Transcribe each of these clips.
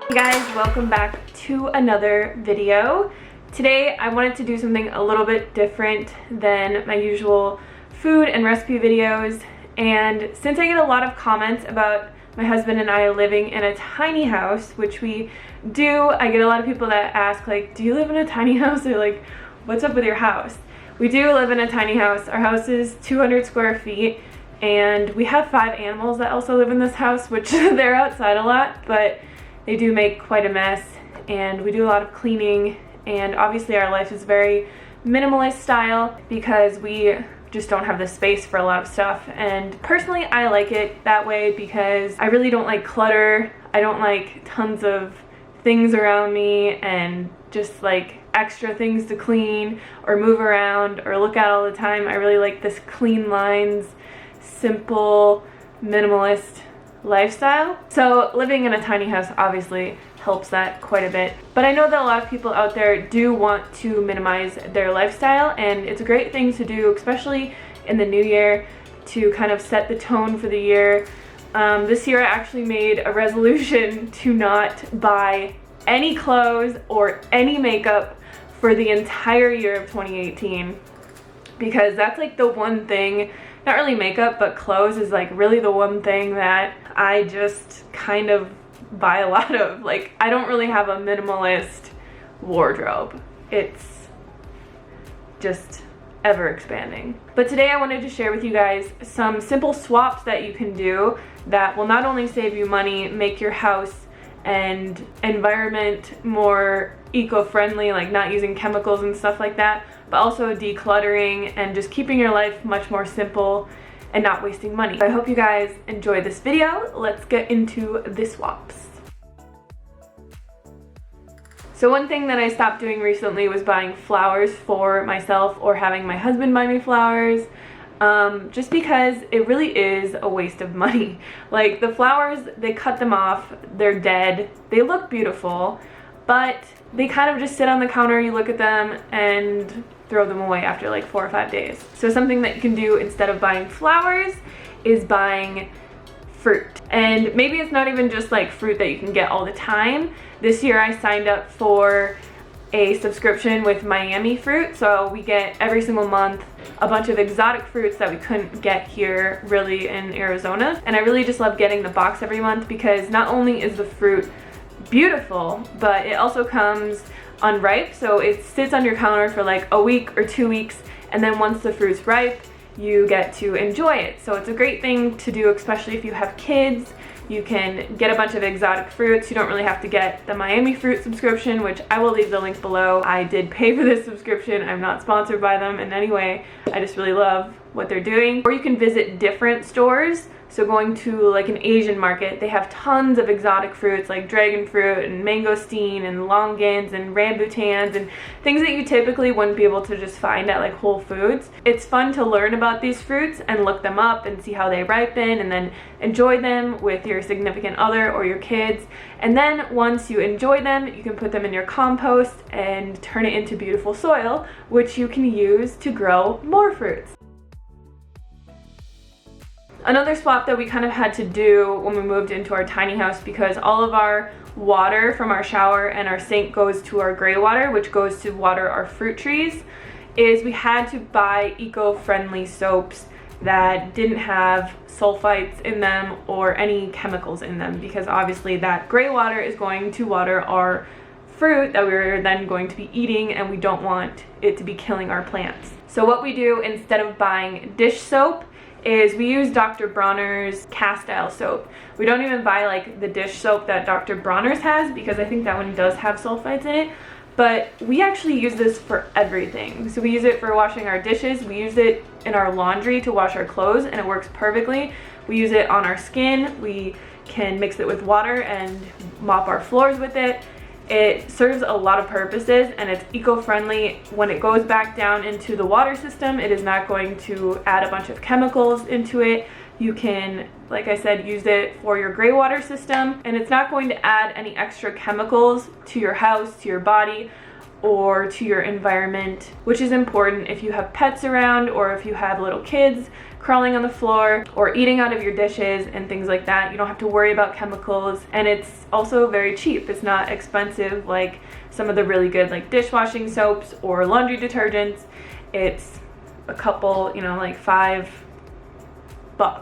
Hey guys, welcome back to another video. Today I wanted to do something a little bit different than my usual food and recipe videos, and since I get a lot of comments about my husband and I living in a tiny house, which we do, I get a lot of people that ask like, do you live in a tiny house? Or like, what's up with your house? We do live in a tiny house. Our house is 200 square feet and we have 5 animals that also live in this house, which they're outside a lot, but they do make quite a mess, and we do a lot of cleaning, and obviously our life is very minimalist style because we just don't have the space for a lot of stuff. And personally I like it that way because I really don't like clutter. I don't like tons of things around me and just like extra things to clean or move around or look at all the time. I really like this clean lines, simple, minimalist lifestyle. So living in a tiny house obviously helps that quite a bit. But I know that a lot of people out there do want to minimize their lifestyle, and it's a great thing to do, especially in the new year, to kind of set the tone for the year. This year I actually made a resolution to not buy any clothes or any makeup for the entire year of 2018, because that's like the one thing, not really makeup, but clothes is like really the one thing that I just kind of buy a lot of. Like, I don't really have a minimalist wardrobe. It's just ever expanding. But today I wanted to share with you guys some simple swaps that you can do that will not only save you money, make your house and environment more eco-friendly, like not using chemicals and stuff like that, but also decluttering and just keeping your life much more simple and not wasting money. I hope you guys enjoyed this video. Let's get into the swaps. So one thing that I stopped doing recently was buying flowers for myself or having my husband buy me flowers, just because it really is a waste of money. Like, the flowers, they cut them off, they're dead, they look beautiful, but they kind of just sit on the counter, you look at them and throw them away after like 4 or 5 days. So something that you can do instead of buying flowers is buying fruit. And maybe it's not even just like fruit that you can get all the time. This year I signed up for a subscription with Miami fruit, so we get every single month a bunch of exotic fruits that we couldn't get here really in Arizona. And I really just love getting the box every month because not only is the fruit beautiful, but it also comes unripe, so it sits on your counter for like a week or 2 weeks, and then once the fruit's ripe you get to enjoy it. So it's a great thing to do, especially if you have kids. You can get a bunch of exotic fruits. You don't really have to get the Miami fruit subscription, which I will leave the link below. I did pay for this subscription. I'm not sponsored by them in any way. I just really love what they're doing. Or you can visit different stores. So going to like an Asian market, they have tons of exotic fruits like dragon fruit and mangosteen and longans and rambutans and things that you typically wouldn't be able to just find at like Whole Foods. It's fun to learn about these fruits and look them up and see how they ripen and then enjoy them with your significant other or your kids. And then once you enjoy them, you can put them in your compost and turn it into beautiful soil, which you can use to grow more fruits. Another swap that we kind of had to do when we moved into our tiny house, because all of our water from our shower and our sink goes to our gray water, which goes to water our fruit trees, is we had to buy eco-friendly soaps that didn't have sulfites in them or any chemicals in them, because obviously that gray water is going to water our fruit that we're then going to be eating, and we don't want it to be killing our plants. So what we do instead of buying dish soap is we use Dr. Bronner's cast-style soap. We don't even buy like the dish soap that Dr. Bronner's has, because I think that one does have sulfites in it, but we actually use this for everything. So we use it for washing our dishes, we use it in our laundry to wash our clothes, and it works perfectly. We use it on our skin, we can mix it with water and mop our floors with it. It serves a lot of purposes, and it's eco-friendly. When it goes back down into the water system, it is not going to add a bunch of chemicals into it. You can, like I said, use it for your gray water system, and it's not going to add any extra chemicals to your house, to your body, or to your environment, which is important if you have pets around or if you have little kids crawling on the floor or eating out of your dishes and things like that. You don't have to worry about chemicals, and it's also very cheap. It's not expensive like some of the really good like dishwashing soaps or laundry detergents. It's a couple, you know, like $5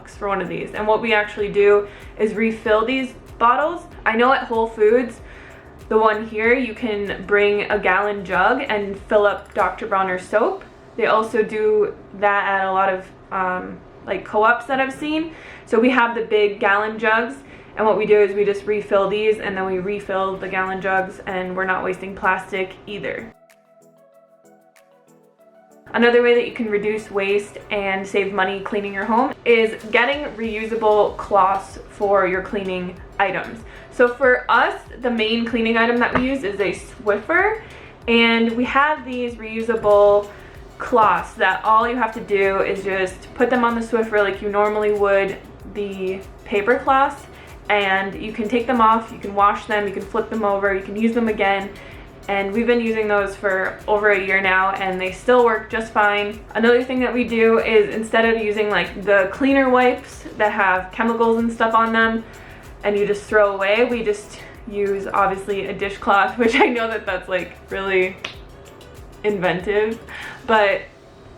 for one of these. And what we actually do is refill these bottles. I know at Whole Foods, the one here, you can bring a gallon jug and fill up Dr. Bronners soap. They also do that at a lot of like co-ops that I've seen. So we have the big gallon jugs, and what we do is we just refill these and then we refill the gallon jugs, and we're not wasting plastic either. Another way that you can reduce waste and save money cleaning your home is getting reusable cloths for your cleaning items. So for us, the main cleaning item that we use is a Swiffer, and we have these reusable cloths that all you have to do is just put them on the Swiffer like you normally would the paper cloths, and you can take them off, you can wash them, you can flip them over, you can use them again. And we've been using those for over a year now, and they still work just fine. Another thing that we do is, instead of using like the cleaner wipes that have chemicals and stuff on them and you just throw away, we just use obviously a dishcloth, which I know that that's like really inventive, but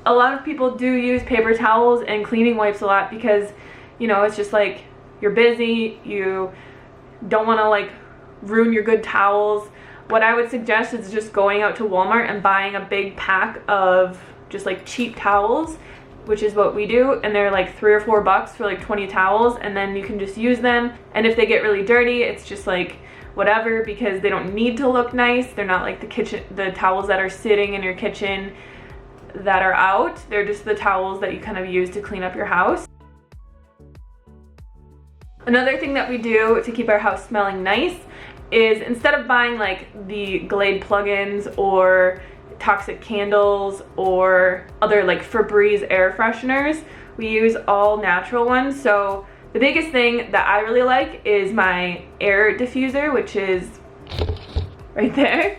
a lot of people do use paper towels and cleaning wipes a lot because, you know, it's just like you're busy, you don't want to like ruin your good towels. What I would suggest is just going out to Walmart and buying a big pack of just like cheap towels, which is what we do, and they're like $3 or $4 for like 20 towels, and then you can just use them. And if they get really dirty, it's just like whatever, because they don't need to look nice. They're not like the towels that are sitting in your kitchen that are out. They're just the towels that you kind of use to clean up your house. Another thing that we do to keep our house smelling nice is, instead of buying like the Glade plugins or toxic candles or other like Febreze air fresheners, we use all natural ones. So the biggest thing that I really like is my air diffuser, which is right there.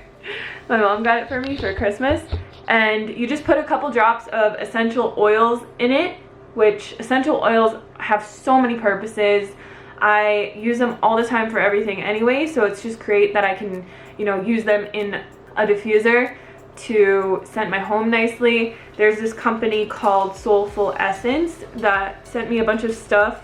My mom got it for me for Christmas. And you just put a couple drops of essential oils in it, which essential oils have so many purposes. I use them all the time for everything anyway, so it's just great that I can, you know, use them in a diffuser to scent my home nicely. There's this company called Soulful Essence that sent me a bunch of stuff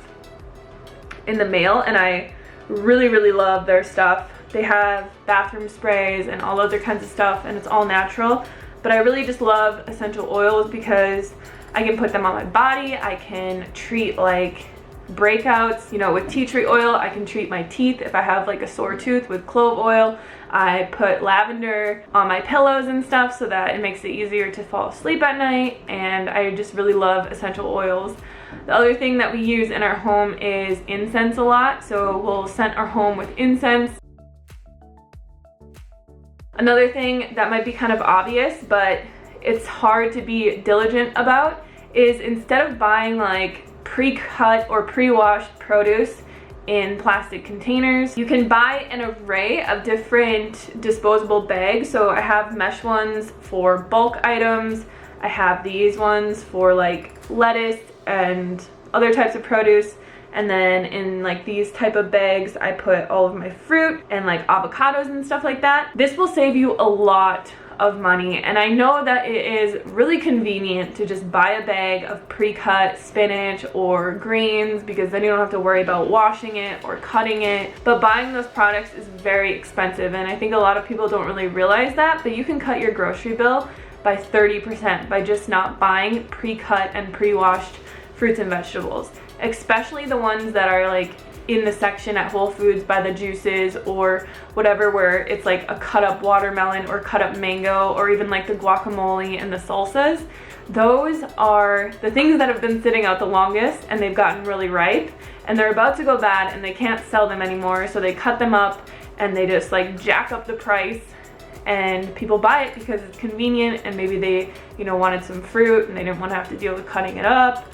in the mail, and I really love their stuff. They have bathroom sprays and all other kinds of stuff, and it's all natural. But I really just love essential oils because I can put them on my body. I can treat like breakouts, you know, with tea tree oil. I can treat my teeth if I have like a sore tooth with clove oil. I put lavender on my pillows and stuff so that it makes it easier to fall asleep at night, and I just really love essential oils. The other thing that we use in our home is incense a lot, so we'll scent our home with incense. Another thing that might be kind of obvious, but it's hard to be diligent about, is instead of buying like pre-cut or pre-washed produce in plastic containers, you can buy an array of different disposable bags. So I have mesh ones for bulk items, I have these ones for like lettuce and other types of produce, and then in like these type of bags I put all of my fruit and like avocados and stuff like that. This will save you a lot of money, and I know that it is really convenient to just buy a bag of pre-cut spinach or greens, because then you don't have to worry about washing it or cutting it. But buying those products is very expensive, and I think a lot of people don't really realize that, but you can cut your grocery bill by 30% by just not buying pre-cut and pre-washed fruits and vegetables, especially the ones that are like in the section at Whole Foods by the juices or whatever, where it's like a cut up watermelon or cut up mango, or even like the guacamole and the salsas. Those are the things that have been sitting out the longest, and they've gotten really ripe and they're about to go bad and they can't sell them anymore, so they cut them up and they just like jack up the price, and people buy it because it's convenient, and maybe they, you know, wanted some fruit and they didn't want to have to deal with cutting it up.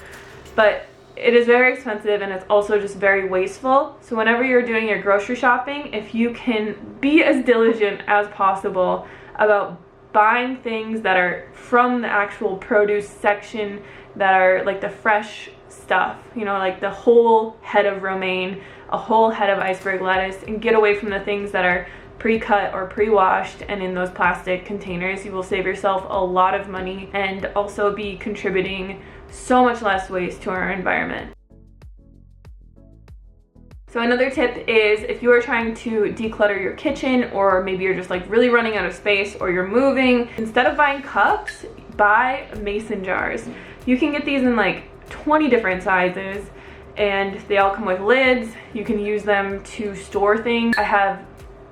But it is very expensive, and it's also just very wasteful. So whenever you're doing your grocery shopping, if you can be as diligent as possible about buying things that are from the actual produce section, that are like the fresh stuff, you know, like the whole head of romaine, a whole head of iceberg lettuce, and get away from the things that are pre-cut or pre-washed and in those plastic containers. You will save yourself a lot of money and also be contributing so much less waste to our environment. So another tip is, if you are trying to declutter your kitchen, or maybe you're just like really running out of space, or you're moving, instead of buying cups, buy mason jars. You can get these in like 20 different sizes, and they all come with lids. You can use them to store things. I have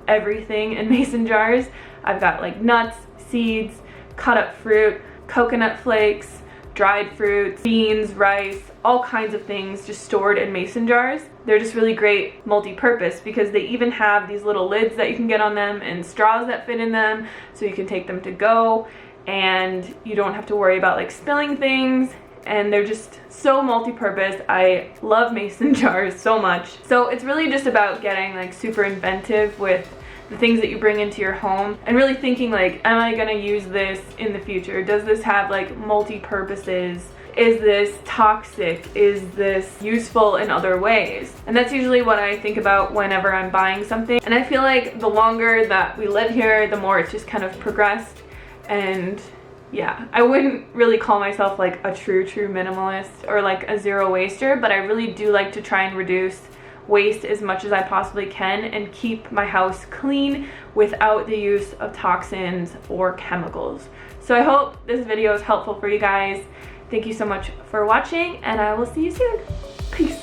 everything in mason jars. I've got like nuts, seeds, cut up fruit, coconut flakes, dried fruits, beans, rice, all kinds of things just stored in mason jars. They're just really great multi-purpose because they even have these little lids that you can get on them and straws that fit in them, so you can take them to go and you don't have to worry about like spilling things. And they're just so multi-purpose. I love mason jars so much. So it's really just about getting like super inventive with the things that you bring into your home, and really thinking like, am I gonna use this in the future? Does this have like multi-purposes? Is this toxic? Is this useful in other ways? And that's usually what I think about whenever I'm buying something. And I feel like the longer that we live here, the more it's just kind of progressed. And yeah, I wouldn't really call myself like a true minimalist or like a zero waster, but I really do like to try and reduce waste as much as I possibly can and keep my house clean without the use of toxins or chemicals. So I hope this video is helpful for you guys. Thank you so much for watching, and I will see you soon. Peace.